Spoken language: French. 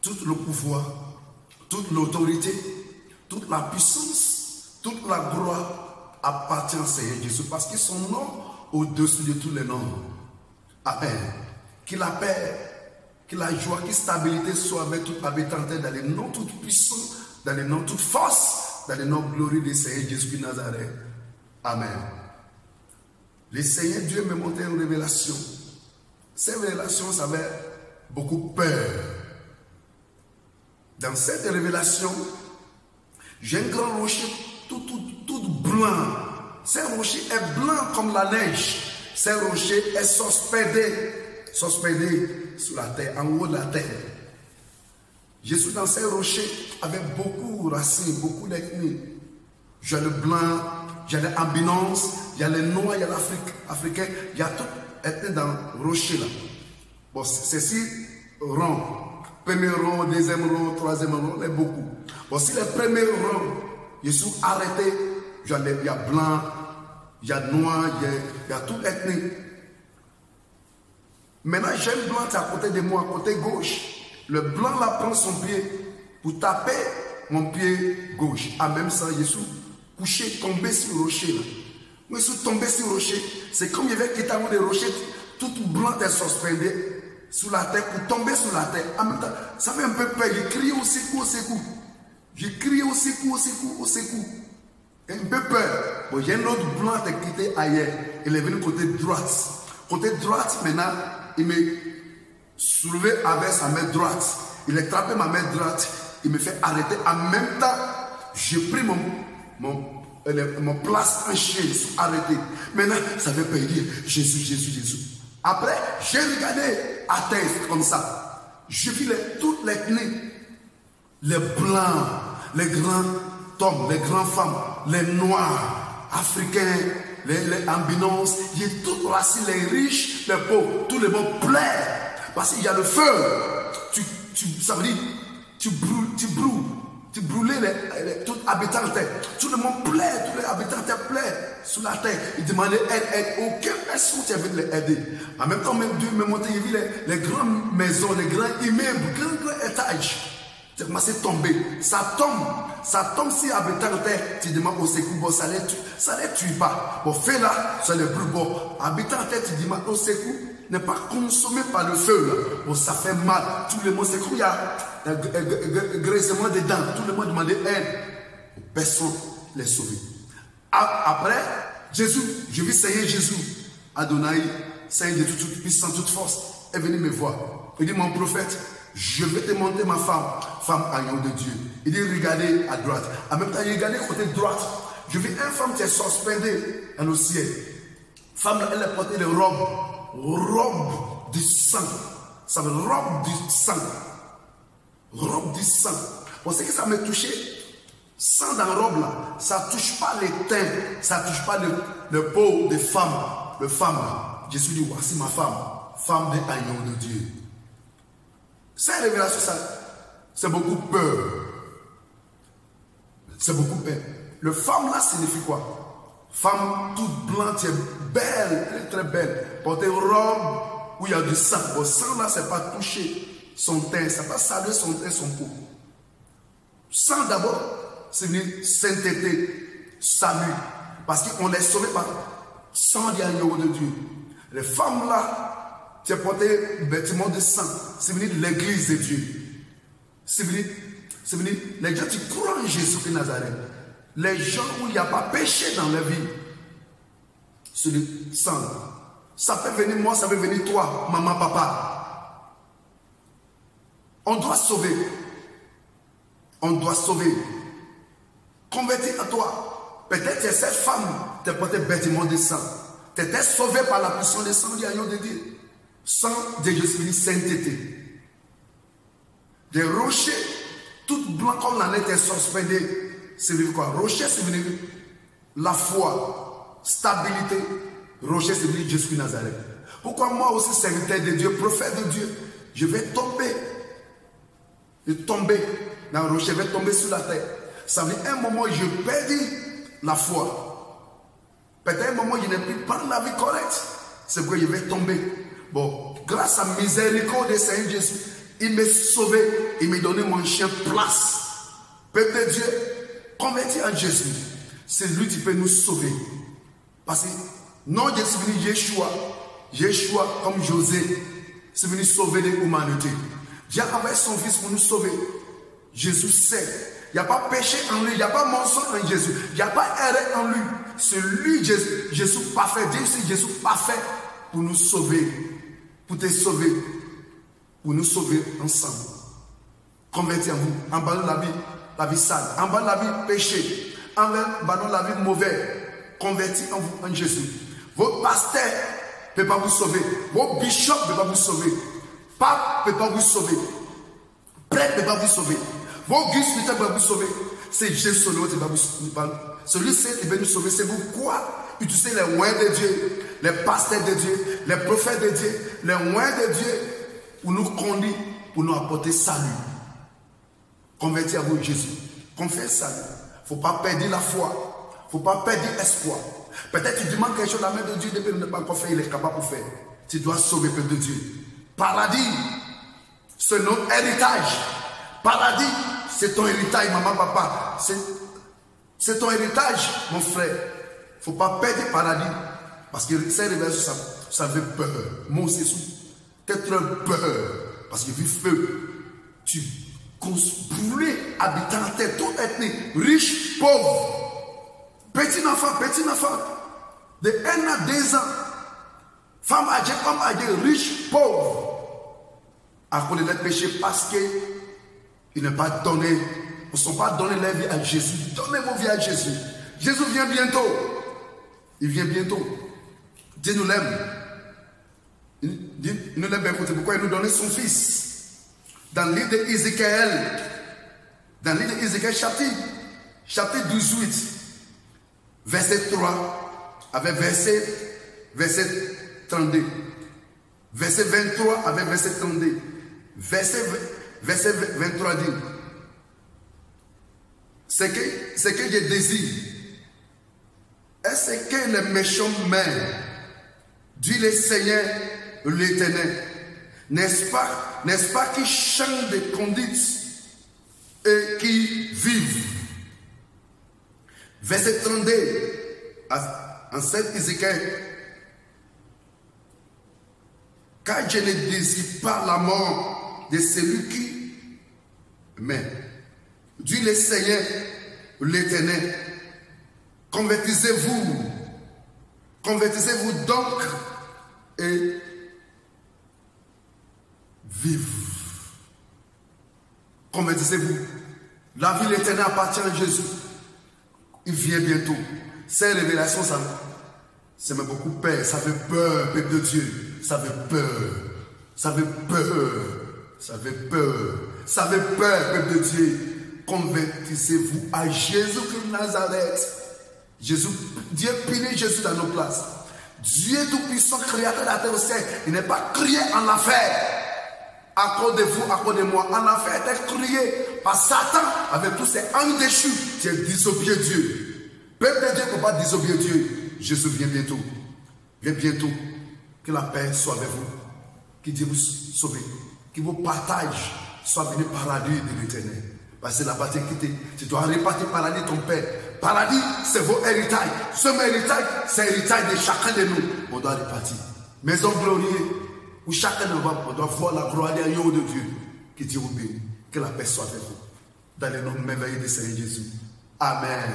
tout le pouvoir, toute l'autorité, toute la puissance, toute la gloire appartient au Seigneur Jésus parce que son nom au-dessus de tous les noms. Amen. Que la paix, que la joie, que la stabilité soit avec tout habitant dans les noms toute puissance, dans les noms toute force, dans les noms glorieux du Seigneur Jésus de Nazareth. Amen. Le Seigneur Dieu m'a montré une révélation. Cette révélation, ça avait beaucoup peur. Dans cette révélation, j'ai un grand rocher tout blanc. Ce rocher est blanc comme la neige. Ce rocher est suspendé sur la terre, en haut de la terre. Je suis dans ces rochers avec beaucoup de racines, beaucoup d'ethnies. J'ai le blanc, j'ai l'ambulance, il y a les noirs, il y a l'Afrique, africain, il y a tout été dans le rocher là. Bon, c'est si rond. Premier rond, deuxième rond, troisième rond, il y a beaucoup. Bon, si le premier rond, je suis arrêté, il y a blanc, il y a noir, il y a toute ethnie. Maintenant, j'ai un blanc qui est à côté de moi, à côté gauche. Le blanc là prend son pied pour taper mon pied gauche. En même temps, je suis couché, tombé sur le rocher là. Moi, je suis tombé sur le rocher. C'est comme il y avait qui était des rochers, tout blanc est suspendu sur la terre pour tomber sur la terre. En même temps, ça fait un peu peur. Je crie au secours, au secours. Je crie au secours, au secours, au secours. Un peu peur. Bon, j'ai un autre blanc qui était ailleurs. Il est venu côté droite. Côté droite, maintenant, il m'a soulevé avec sa main droite. Il a attrapé ma main droite. Il me fait arrêter. En même temps, j'ai pris mon place en chaise. Je suis arrêté. Maintenant, ça veut pas dire Jésus, Jésus, Jésus. Après, j'ai regardé à terre comme ça. Je vis toutes les clés. Les blancs, les grands hommes, les grandes femmes, les noirs, africains, les ambinances, il y a toutes les racines, les riches, les pauvres, tout le monde plaît. Parce qu'il y a le feu. Ça veut dire, tu brûles tout habitant de terre. Tout le monde plaît, tous les habitants de terre plaît sous la terre. Il demandait aide. Aucune personne qui avait les aider. En même temps, même Dieu m'a montré, il vit les grandes maisons, les grands immeubles, grands étages. Tu commences à tomber. Ça tombe si habitant de terre, tu demandes au secours, bon, ça ne les tue pas. Bon, fais là, ça ne brûle pas. Habitant de terre, tu demandes au secours, n'est pas consommé par le feu. Là. Bon, ça fait mal. Tout le monde, c'est comme il y a un graissement des dents. Tout le monde demandait aide. Personne ne les sauvé. Après, Jésus, je vis Seigneur Jésus, Adonai, Seigneur de toute puissance, toute force, est venu me voir. Il dit, mon prophète, je vais te montrer ma femme agneau de Dieu. Il dit, regardez à droite. En même temps, il regardait côté droite. Je vis une femme qui est suspendue dans le ciel. Femme, elle a porté des robes du sang. Ça veut dire robe du sang. Robe du sang. Pour ce que ça m'a touché, sang dans la robe là, ça ne touche pas les teints, ça ne touche pas le peau des femmes. Le femme, Jésus dit, voici ma femme de agneau de Dieu. Cette révélation, c'est beaucoup peur. C'est beaucoup peur. Le femme là signifie quoi? Femme toute blanche, belle, elle est très belle. Porter une robe où il y a du sang. Le sang là, c'est pas toucher son teint, ça va saluer son teint, son peau. Sang d'abord, c'est venir sainteté, salut. Parce qu'on est sauvé par sang d'agneau de Dieu. Les femmes là, tu as porté vêtements de sang. C'est venu de l'église de Dieu. C'est venu les gens qui croient en Jésus de Nazareth. Les gens où il n'y a pas péché dans la vie. C'est le sang. Ça peut venir moi, ça peut venir toi, maman, papa. On doit sauver. On doit sauver. Convertis à toi. Peut-être que cette femme t'a porté vêtements de sang. Tu étais sauvé par la puissance du sang de l'agneau de Dieu. Sang de Jésus, sainteté. Des rochers, tout blanc comme la lettre est suspendue. C'est venu quoi? Rocher, c'est venu la foi, stabilité. Rocher, c'est venu Jésus de Nazareth. Pourquoi moi aussi, serviteur de Dieu, prophète de Dieu, je vais tomber. Je vais tomber dans le rocher, je vais tomber sur la terre. Ça veut dire un moment, je perdis la foi. Peut-être un moment, je n'ai plus pas la vie correcte. C'est pourquoi je vais tomber. Bon, grâce à la miséricorde de Seigneur Jésus, Il m'a sauvé, il m'a donné mon chien place. Peuple de Dieu, converti en Jésus, c'est lui qui peut nous sauver. Parce que non, Dieu est venu Yeshua. Yeshua, comme José, c'est venu sauver l'humanité. Dieu a envoyé son fils pour nous sauver. Jésus sait. Il n'y a pas péché en lui, il n'y a pas mensonge en Jésus, il n'y a pas erreur en lui. C'est lui, Jésus parfait. Dieu, c'est Jésus parfait pour nous sauver, pour te sauver, pour nous sauver ensemble. Convertis en vous, emballons la vie sale, emballons la vie péché, emballons la vie mauvaise. Convertis en vous, en Jésus. Vos pasteurs ne peuvent pas vous sauver, vos bishops ne peuvent pas vous sauver, pape ne peut pas vous sauver, prêtre ne peut pas vous sauver. Vos guides spirituels peuvent vous sauver. C'est Jésus qui va vous sauver. Celui-ci qui va nous sauver. C'est pourquoi utiliser les moyens de Dieu, les pasteurs de Dieu, les prophètes de Dieu, les moyens de Dieu pour nous conduire, pour nous apporter salut. Convertir à vous Jésus. Confesse salut. Il ne faut pas perdre la foi. Il ne faut pas perdre l'espoir. Peut-être tu demandes quelque chose à la main de Dieu, depuis qu'il n'a pas encore fait, il est capable de faire. Tu dois sauver le peuple de Dieu. Paradis, c'est notre héritage. Paradis, c'est ton héritage, maman, papa. C'est ton héritage, mon frère. Il ne faut pas perdre le paradis. Parce que ces révélations, ça fait peur. Mon Jésus, peut-être peur. Parce que vu feu, tu brûles, habitant la terre, toute ethnie, riche, pauvre, petit enfant, de 1 à 2 ans, femme âgée, homme âgé, riche, pauvre, à cause de leur péché, parce que ils n'ont pas donné, ne sont pas donné leur vie à Jésus. Donnez vos vies à Jésus. Jésus vient bientôt. Il vient bientôt. Dieu nous l'aime. Il nous l'aime bien. Pourquoi il nous donnait son fils? Dans le livre d'Ézéchiel, chapitre 18, verset 3, avec verset 32. Verset 23 avec verset 32. Verset 23 dit, ce que je désire, est-ce que les méchants meurent, dit le Seigneur l'Éternel, n'est-ce pas qui changent de conduite et qui vivent. Verset 32, en 7 Ézéchiel, car je ne désire pas la mort de celui qui meurt. Dieu le Seigneur, l'Éternel, convertissez-vous donc et vivez. Convertissez-vous. La vie de l'Éternel appartient à Jésus. Il vient bientôt. Ces révélations, ça me beaucoup peur. Ça fait peur, peuple de Dieu. Ça fait peur. Ça fait peur. Ça fait peur. Ça fait peur, peuple de Dieu. Convertissez-vous à Jésus-Christ de Nazareth. Dieu punit Jésus dans nos places. Dieu tout-puissant, créateur de la terre au ciel, il n'est pas crié en affaire. À cause de vous, à cause de moi. En affaire, il était crié par Satan avec tous ses anges déchus. Tu es disobéi Dieu. Peuple de Dieu ne peut pas disobéir Dieu. Jésus vient bientôt. Viens bientôt. Que la paix soit avec vous. Que Dieu vous sauve. Que vos partages soient venus paradis de l'Éternel. Parce que la partie quittée, tu dois répartir paradis ton Père. Paradis, c'est vos héritages. Ce héritage, c'est l'héritage de chacun de nous. On doit répartir. Maison glorieuse, où chacun de nous, on doit voir la gloire de Dieu. Que Dieu vous bénisse. Que la paix soit avec vous. Dans le nom merveilleux de Seigneur Jésus. Amen.